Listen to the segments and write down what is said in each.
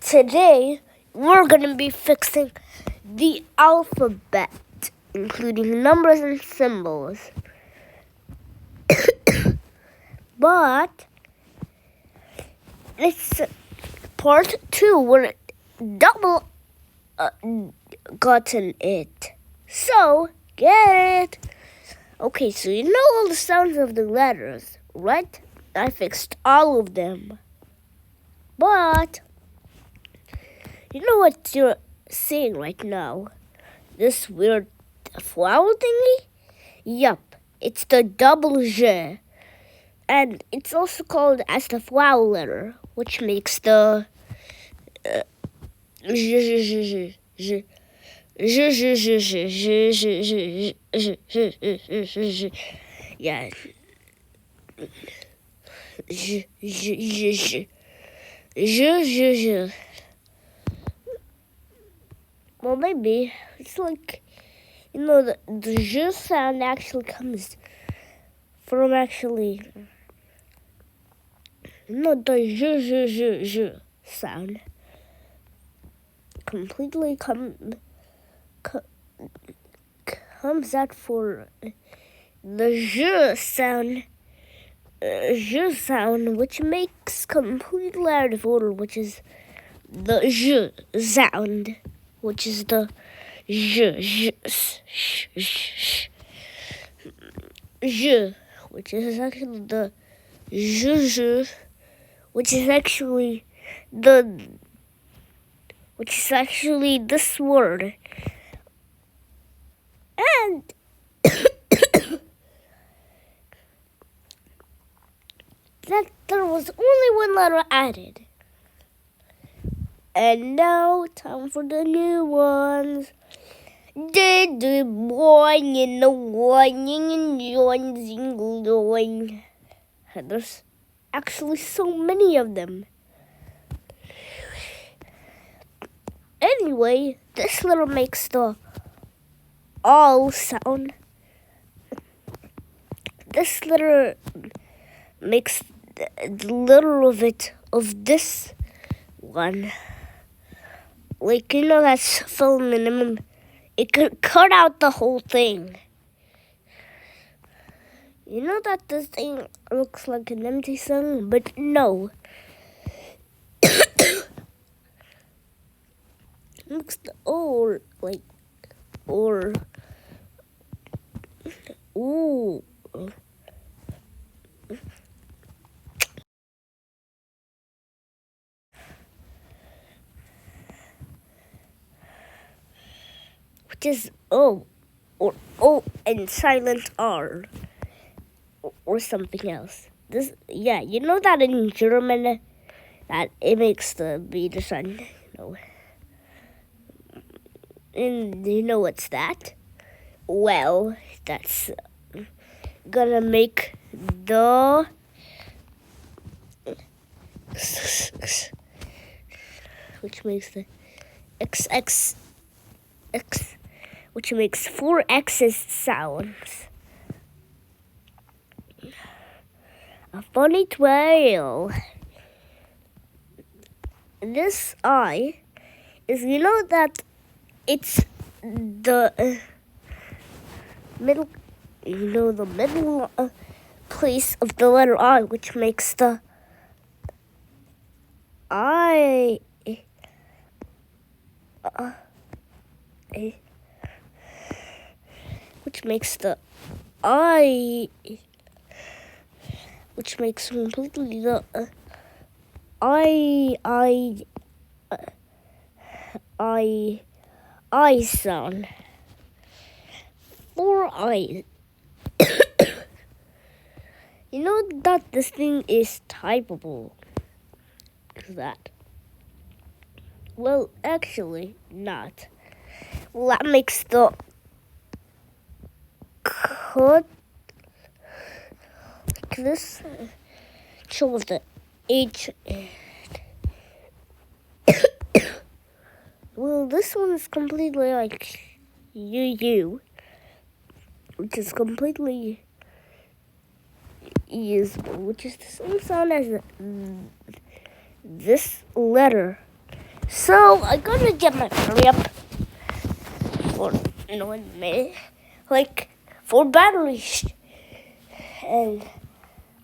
Today, we're going to be fixing the alphabet, including numbers and symbols. But it's part 2. We're double gotten it. So, get it. Okay, so you know all the sounds of the letters, right? I fixed all of them. But you know what you're seeing right now? This weird flower thingy? Yup, it's the double J. And it's also called as the flower letter, which makes the yeah. Well, maybe it's like, the j sound actually comes from the j sound completely comes out for the j sound, which makes completely out of order, which is the j sound, which is the j, which is actually the j, which is actually this word. And that there was only one letter added. And now, time for the new ones. Did the boy in the warning and join zingle. And there's actually so many of them. Anyway, this letter makes the all sound. This letter makes the letter of this one. Like, that's film minimum. It could cut out the whole thing. You know that this thing looks like an empty song, but no. It looks ooh. Which is O, or O and silent R, or something else. You know that in German, that it makes the beat sound, And you know what's that? Well, that's gonna make the which makes the XX, which makes 4 X's sounds. A funny trail. This I is, that it's the middle, the middle place of the letter I, which makes the I. Which makes the I, which makes completely the I sound. 4 I's. You know that this thing is typable. Is that? Well, actually, not. Well, that makes the cut like this. Show with the H. Well, this one is completely like you, which is completely usable, which is the same sound as this letter, So I gotta get my battery up for 1 minute, like for batteries. And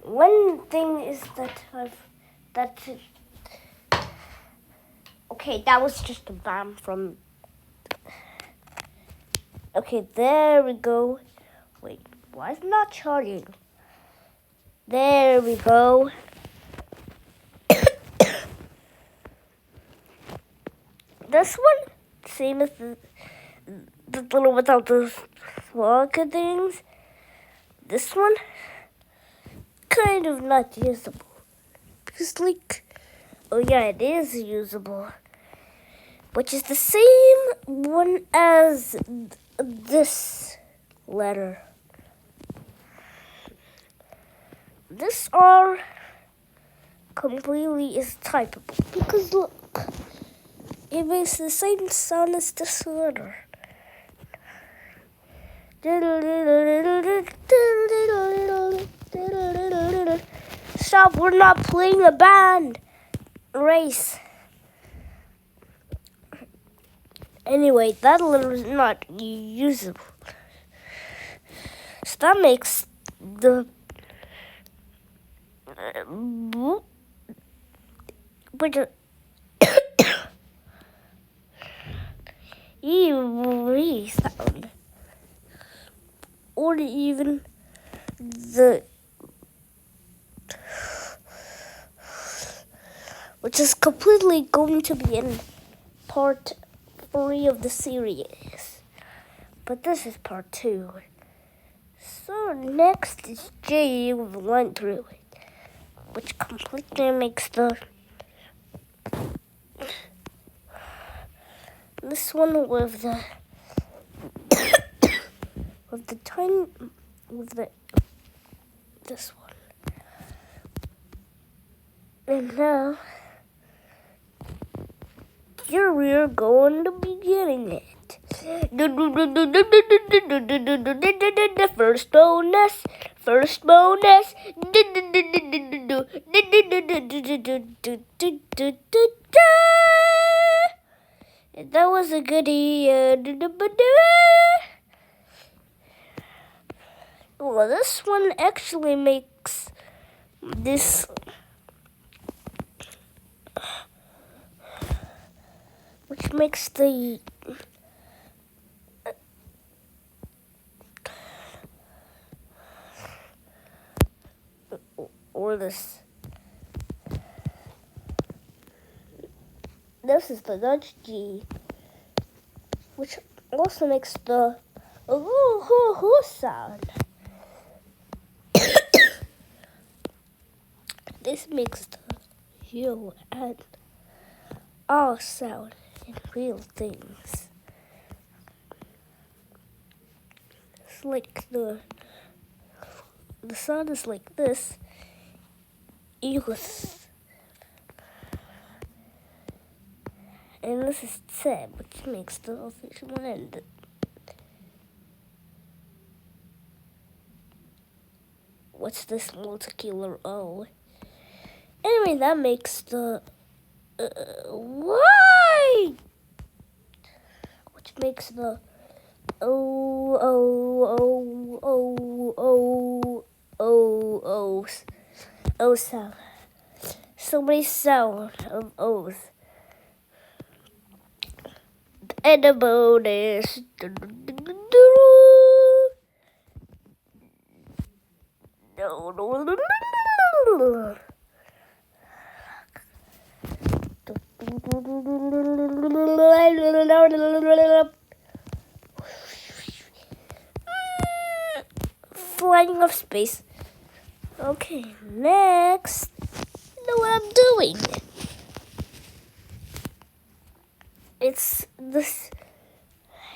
one thing is okay, that was just a bomb from. Okay, there we go. Wait, why is it not charging? There we go. This one, same as the little without the swagger things. This one, kind of not usable. Just like, oh yeah, it is usable. Which is the same one as this letter. This R completely is typable because look, it makes the same sound as this letter. Stop, we're not playing a band race. Anyway, that letter is not usable. So that makes the E sound, or even the, which is completely going to be in part 3 of the series, but this is part 2. So next is J with 1 through it, which completely makes this one with the this one. And now we're going to be getting it. First bonus. That was a goodie. Well, this one actually makes this. Which makes the or this. This is the Dutch G, which also makes the sound. This makes the U and R sound in real things. It's like the sound is like this. And this is Z, which makes the official end. What's this multicular O? Anyway, that makes the Y, which makes the O sound. So many sound of O's. And a bonus. Flying off space. Okay, next. You know what I'm doing? It's this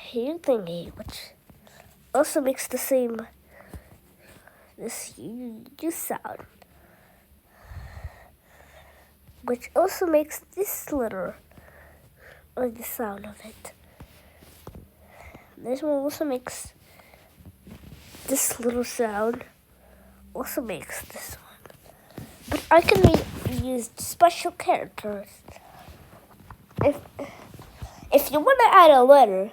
here thingy, which also makes the same this huge sound, which also makes this letter or the sound of it. This one also makes this little sound. Also makes this one, but I can use special characters. if you want to add a letter,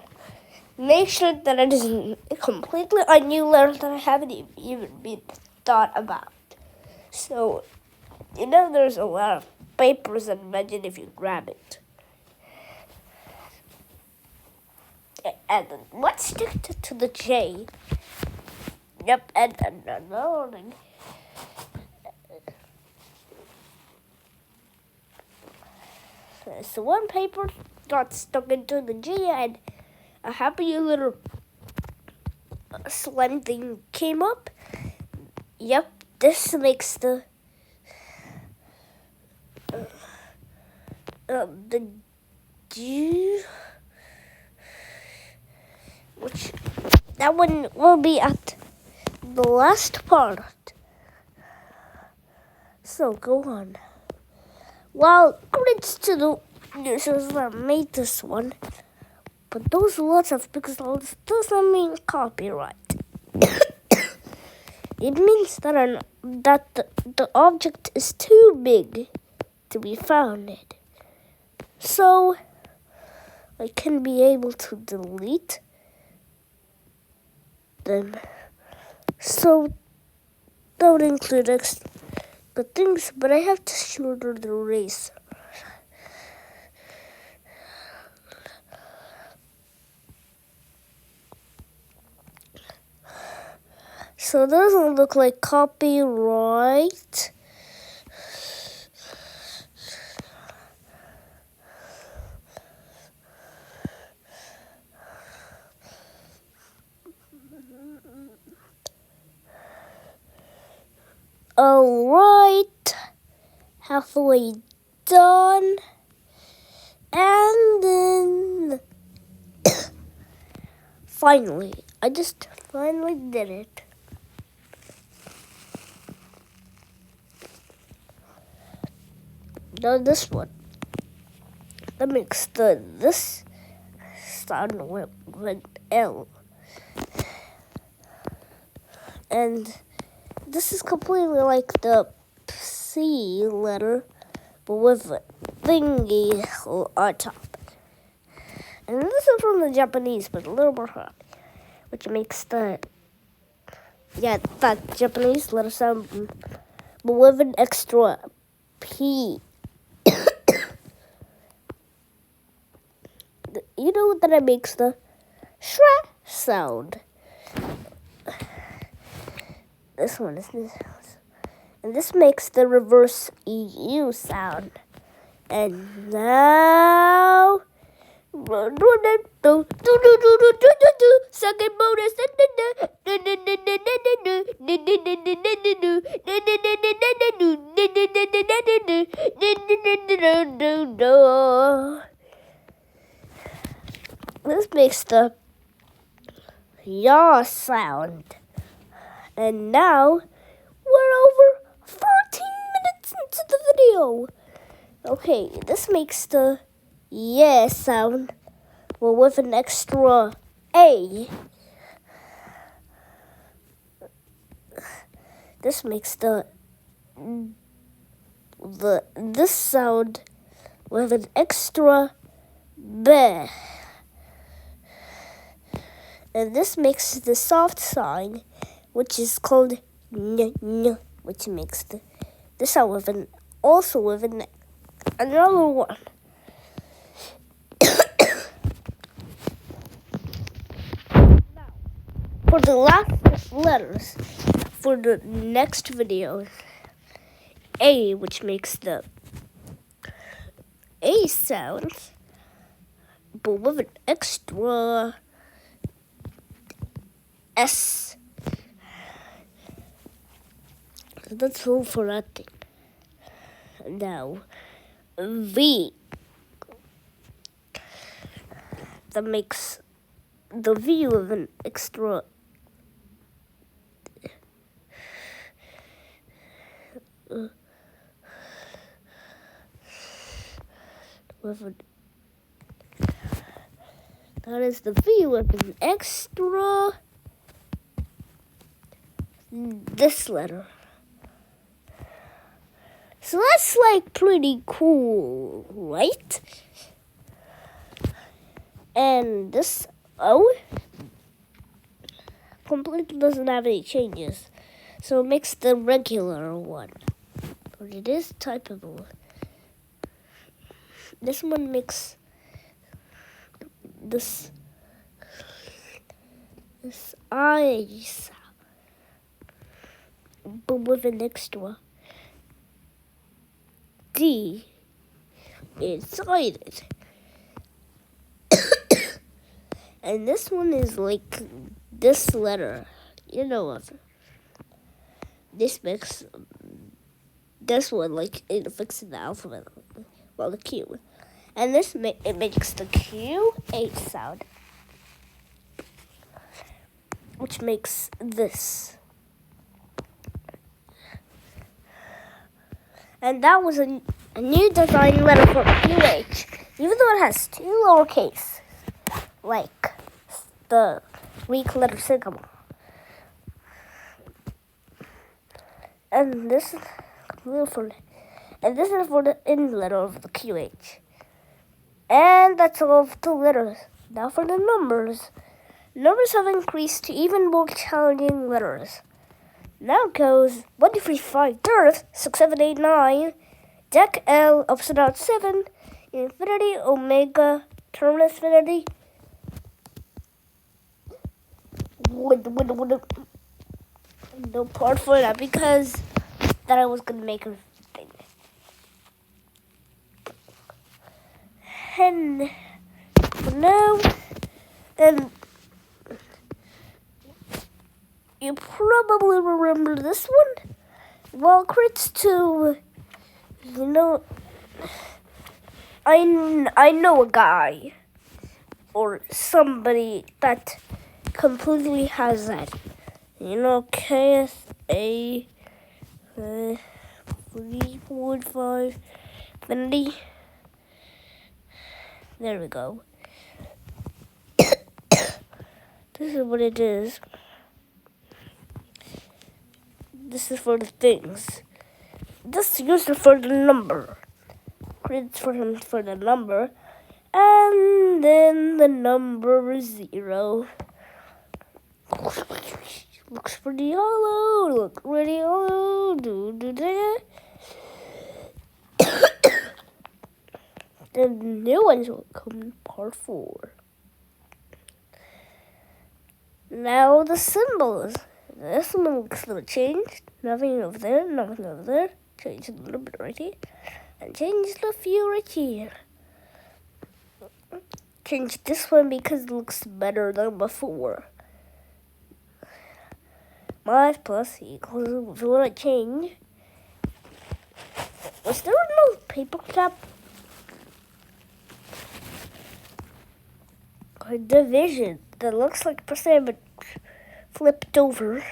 make sure that it is completely a new letter that I haven't even been thought about. So, there's a lot of papers, and imagine if you grab it. And let's stick to the J. Yep, and another thing. So one paper got stuck into the G, and a happy little slime thing came up. Yep, this makes the G, which that one will be at the last part. So go on. Well, credits to the users that made this one, but those lots of pixels doesn't mean copyright. It means that the object is too big to be founded. So I can be able to delete them. So don't include extra things, but I have to shorten the eraser. So it doesn't look like copyright. Alright, halfway done, and then finally, I just finally did it. Now this one, that makes this sound with L, and this is completely like the C letter, but with a thingy on top. And this is from the Japanese, but a little more hard, which makes that Japanese letter sound, but with an extra P. You know that it makes the shra sound. This one is this. And this makes the reverse EU sound. And now second bonus. This makes the yaw sound. And now we're over 14 minutes into the video. Okay, this makes the yeah sound, well, with an extra A. This makes this sound with an extra B. And this makes the soft sign, which is called n, which makes the sound with also with another one. Now, for the last letters for the next video, A, which makes the A sound, but with an extra S. That's all for that thing. Now, V. That makes the V with an extra that is the V with an extra this letter. So that's like pretty cool, right? And this O completely doesn't have any changes, so it makes the regular one. But it is typable. This one makes this I sound, but with an extra D inside it. And this one is like this letter. You know what? This makes this one like it fixes the alphabet. Well, the Q. And this it makes the QH sound, which makes this. And that was a new design letter for QH, even though it has two lowercase, like the Greek letter sigma. And this is for the end letter of the QH. And that's all of the letters. Now for the numbers. Numbers have increased to even more challenging letters. Now goes 1, 2, 3, 5, 6, 7, 8, 9, deck L, upside down 7, infinity, omega, terminus infinity. No part for that because that I was gonna make a thing. And for now, and you probably remember this one. Well, crits to, I know a guy or somebody that completely has that. KSA 3.5 infinity. There we go. This is what it is. This is for the things. This is used for the number. Credits for the number. And then the number is 0. Looks pretty yellow. Look pretty yellow. The new ones will come in part 4. Now the symbols. This one looks a little changed. Nothing over there, nothing over there. Change a little bit right here. And change the few right here. Change this one because it looks better than before. Minus plus equals if you want to change. Was there no paper cap? Or division that looks like percent but flipped over.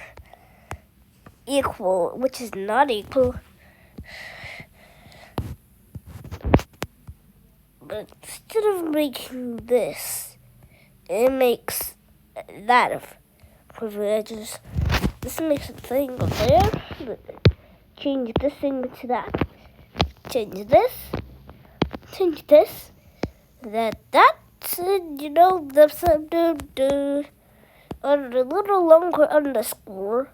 Equal, which is not equal. But instead of making this, it makes that of privileges. This makes a thing over there. Change this thing to that. Change this. Change this. That's on a little longer underscore.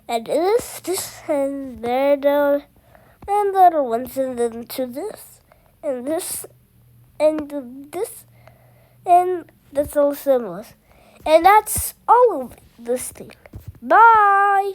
And this, and there, and the other ones, and then to this, and this, and this, and that's all symbols. And that's all of this thing. Bye!